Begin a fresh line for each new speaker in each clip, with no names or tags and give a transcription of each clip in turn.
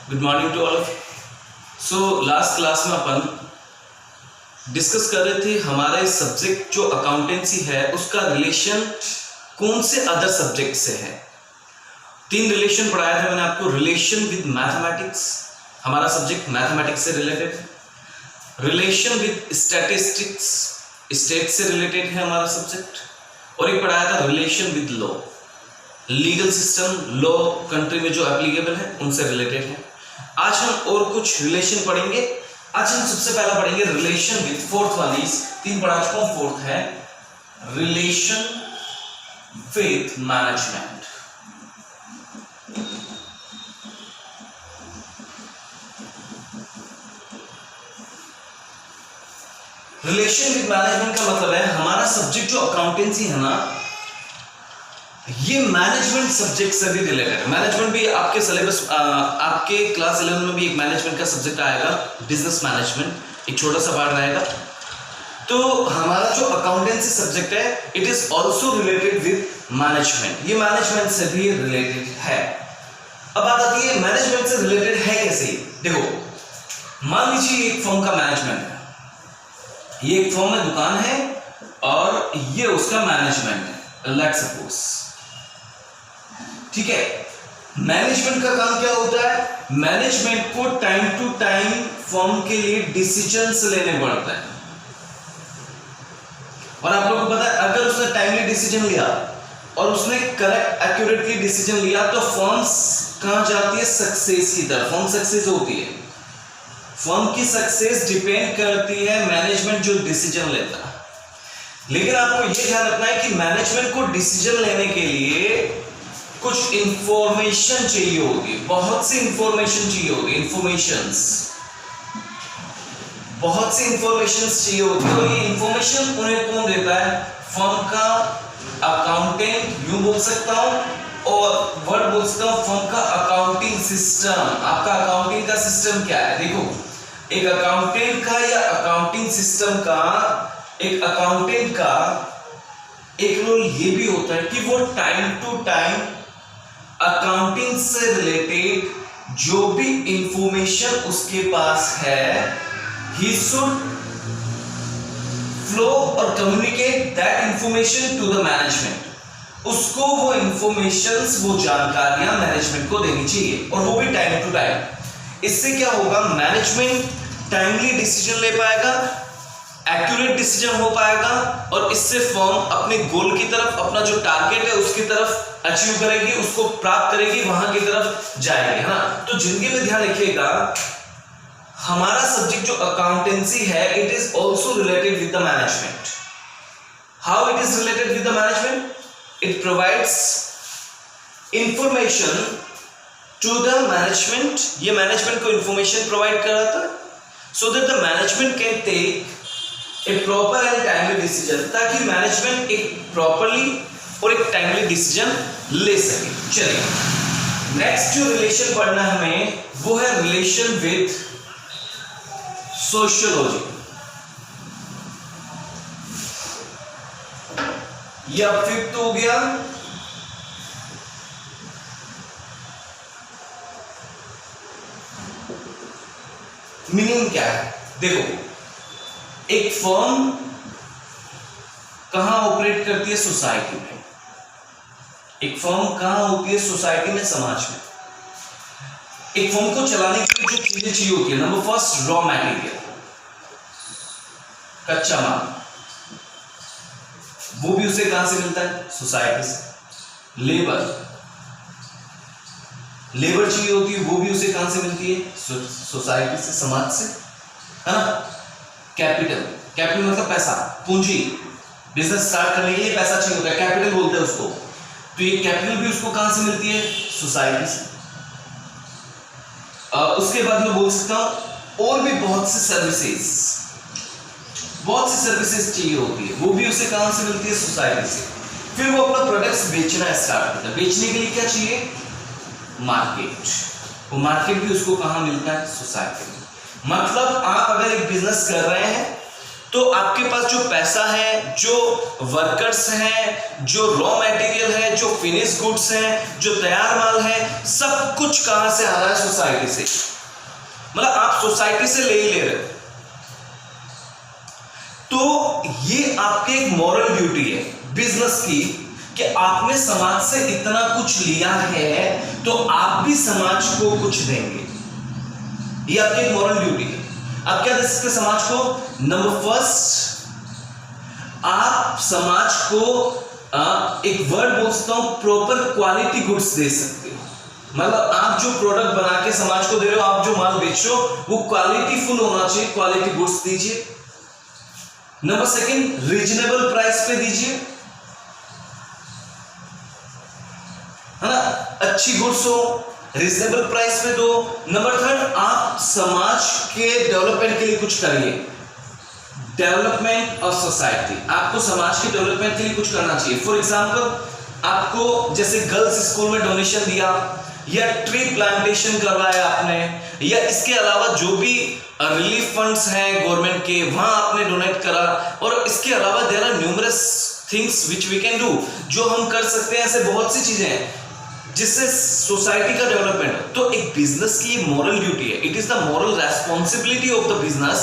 Good morning to all of you. So last class में अपन discuss कर रहे थे हमारे सब्जेक्ट जो अकाउंटेंसी है उसका रिलेशन कौन से अदर सब्जेक्ट से है। 3 रिलेशन पढ़ाया था मैंने आपको। रिलेशन विद मैथमेटिक्स, हमारा सब्जेक्ट मैथमेटिक्स से related. Relation with statistics, state से रिलेटेड है हमारा सब्जेक्ट। और एक पढ़ाया था relation with law, legal system, law country में जो एप्लीकेबल है उनसे रिलेटेड है। आज हम और कुछ रिलेशन पढ़ेंगे। आज हम सबसे पहला पढ़ेंगे रिलेशन विद, फोर्थ वाली, 3 पढ़ा चुका हूं, फोर्थ है relation with management. Relation with management का मतलब है हमारा सब्जेक्ट जो अकाउंटेंसी है ना, ये मैनेजमेंट सब्जेक्ट से भी रिलेटेड है। मैनेजमेंट भी आपके सिलेबस, आपके क्लास 11 में भी एक मैनेजमेंट का सब्जेक्ट आएगा, बिजनेस मैनेजमेंट, एक छोटा सा पार्ट रहेगा। तो हमारा जो अकाउंटेंसी सब्जेक्ट है it is also related with management, ये मैनेजमेंट से भी रिलेटेड है। अब बात आती है मैनेजमेंट से रिलेटेड है कैसे। देखो, मान लीजिए एक फर्म का मैनेजमेंट है, ये एक फर्म में दुकान है और ये उसका मैनेजमेंट है, लेट्स सपोज, ठीक है। मैनेजमेंट का काम क्या होता है? मैनेजमेंट को टाइम टू टाइम फर्म के लिए डिसीजंस लेने पड़ता है। और आप लोगों को पता है अगर उसने टाइमली डिसीजन लिया और उसने करेक्ट एक्यूरेटली डिसीजन लिया तो फर्म्स कहां जाती है? सक्सेस की तरफ। फर्म सक्सेस होती है। फर्म की सक्सेस डिपेंड करती है मैनेजमेंट जो डिसीजन लेता है। लेकिन आपको यह ध्यान रखना है कि मैनेजमेंट को डिसीजन लेने के लिए कुछ इंफॉर्मेशन चाहिए होगी, बहुत सी इंफॉर्मेशन चाहिए होगी, बहुत सी इंफॉर्मेशन चाहिए होगी। और ये इंफॉर्मेशन उन्हें कौन देता है? फर्म का अकाउंटेंट, यूं बोल सकता हूं, और वर्ड बोल सकता हूं फर्म का अकाउंटिंग सिस्टम। आपका अकाउंटिंग का सिस्टम क्या है? देखो, एक अकाउंटेंट का या अकाउंटिंग सिस्टम का, एक अकाउंटेंट का एक रोल ये भी होता है कि वो टाइम टू टाइम अकाउंटिंग से रिलेटेड जो भी इंफॉर्मेशन उसके पास है, he should flow और communicate that information to the management। उसको वो इंफॉर्मेशंस, वो जानकारियां मैनेजमेंट को देनी चाहिए, और वो भी टाइम टू टाइम। इससे क्या होगा? मैनेजमेंट टाइमली डिसीजन ले पाएगा, एक्यूरेट डिसीजन हो पाएगा, और इससे फर्म अपने गोल की तरफ, अपना जो टारगेट है उसकी तरफ अचीव करेगी, उसको प्राप्त करेगी, वहां की तरफ जाएगी, है ना। तो जिंदगी में ध्यान रखिएगा, हमारा सब्जेक्ट जो अकाउंटेंसी है it is also related with the management. How it is related with the management? It provides information to the management. ये मैनेजमेंट को इंफॉर्मेशन प्रोवाइड कराता है so that the management can take a proper and timely decision, ताकि management एक properly और एक timely decision ले सके। चलिए, नेक्स्ट जो रिलेशन पढ़ना है हमें वो है रिलेशन विद सोशियोलॉजी। ये अब 5th हो गया। मीनिंग क्या है? देखो, एक फर्म कहां ऑपरेट करती है? सोसाइटी में। एक फर्म कहां होती है? सोसाइटी में, समाज में। एक फर्म को चलाने के लिए जो चीजें चाहिए होती है, नंबर फर्स्ट रॉ मटेरियल, कच्चा माल, वो भी उसे कहां से मिलता है? सोसाइटी से। लेबर चाहिए होती है, वो भी उसे कहां से मिलती है? सोसाइटी से, समाज से, है ना। कैपिटल मतलब पैसा, पूंजी। बिजनेस स्टार्ट करने के लिए पैसा चाहिए होता है, कैपिटल बोलते हैं उसको। तो ये कैपिटल भी उसको कहां से मिलती है? सोसाइटी से। उसके बाद मैं बोल सकता हूं और भी बहुत सी सर्विसेज चाहिए होती है, वो भी उसे कहां से मिलती है? सोसाइटी से। फिर वो अपना प्रोडक्ट्स बेचना स्टार्ट करता है। बेचने के लिए क्या चाहिए? मार्केट। वो मार्केट भी उसको कहां मिलता है? सोसाइटी में। मतलब आप अगर एक बिजनेस कर रहे हैं तो आपके पास जो पैसा है, जो वर्कर्स हैं, जो रॉ मटेरियल है, जो फिनिश गुड्स हैं, जो तैयार माल है, सब कुछ कहां से आ रहा है? सोसाइटी से। मतलब आप सोसाइटी से ले ही ले रहे हो। तो ये आपकी एक मॉरल ड्यूटी है बिजनेस की कि आपने समाज से इतना कुछ लिया है तो आप भी समाज को कुछ देंगे। ये आपकी एक मॉरल ड्यूटी है। आप क्या दे सकते समाज को? नंबर फर्स्ट, आप समाज को एक वर्ड बोल सकता हूं, प्रॉपर क्वालिटी गुड्स दे सकते हो। मतलब आप जो प्रोडक्ट बना के समाज को दे रहे हो, आप जो माल बेच रहे हो, वो क्वालिटी फुल होना चाहिए, क्वालिटी गुड्स दीजिए। नंबर सेकंड, रीजनेबल प्राइस पे दीजिए, है ना, अच्छी गुड्स हो, रीजनेबल प्राइस पे दो। नंबर थर्ड, आप समाज के डेवलपमेंट के लिए कुछ करिए। डेवलपमेंट ऑफ सोसाइटी, आपको समाज के डेवलपमेंट के लिए कुछ करना चाहिए। फॉर एग्जांपल, आपको जैसे गर्ल्स स्कूल में डोनेशन दिया, या ट्री प्लांटेशन करवाया आपने, या इसके अलावा जो भी रिलीफ फंड्स हैं गवर्नमेंट के, वहां आपने डोनेट करा। और इसके अलावा there are numerous things which we can do, जो हम कर सकते हैं। ऐसे बहुत सी चीजें हैं जिससे सोसाइटी का डेवलपमेंट। तो एक बिजनेस की मॉरल ड्यूटी है, it is the moral responsibility of the business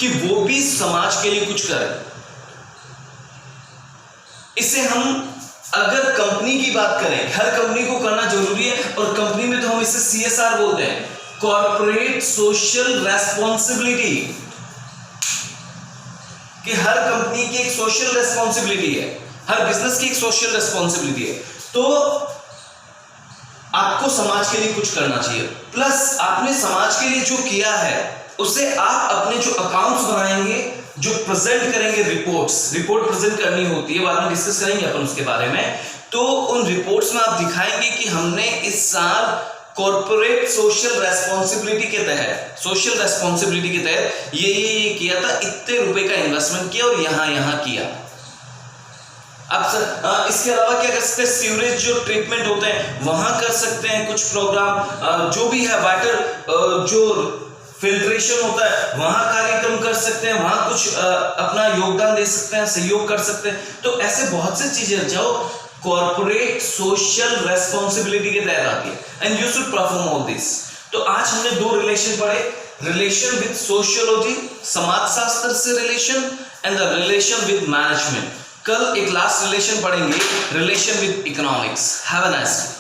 कि वो भी समाज के लिए कुछ करे। इससे हम अगर कंपनी की बात करें, हर कंपनी को करना जरूरी है, और कंपनी में तो हम इसे CSR बोलते हैं, कॉर्पोरेट सोशल रेस्पॉन्सिबिलिटी, कि हर कंपनी की एक सोशल रेस्पॉन्सिबिलिटी है, हर बिजनेस की एक सोशल रेस्पॉन्सिबिलिटी है। तो आपको समाज के लिए कुछ करना चाहिए। प्लस आपने समाज के लिए जो किया है उसे आप अपने जो अकाउंट्स बनाएंगे, जो प्रेजेंट करेंगे, रिपोर्ट प्रेजेंट करनी होती है, बाद में डिस्कस करेंगे अपन उसके बारे में। तो उन रिपोर्ट्स में आप दिखाएंगे कि हमने इस साल कॉर्पोरेट सोशल रेस्पॉन्सिबिलिटी के तहत ये किया था, इतने रुपए का इन्वेस्टमेंट किया और यहां किया। अब इसके अलावा क्या कर सकते हैं? सीवरेज जो ट्रीटमेंट होते हैं वहां कर सकते हैं कुछ प्रोग्राम, जो भी है वाटर जो फिल्ट्रेशन होता है वहां कार्यक्रम कर सकते हैं, वहां कुछ अपना योगदान दे सकते हैं, सहयोग कर सकते हैं। तो ऐसे बहुत सी चीजें जो कॉर्पोरेट सोशल रेस्पॉन्सिबिलिटी के तहत आती है, and you should perform all this. तो आज हमने दो रिलेशन पढ़े, रिलेशन विद सोशियोलॉजी, समाज शास्त्र से relation, and the relation with management. कल एक लास्ट रिलेशन पढ़ेंगे, relation with economics. Have a nice day.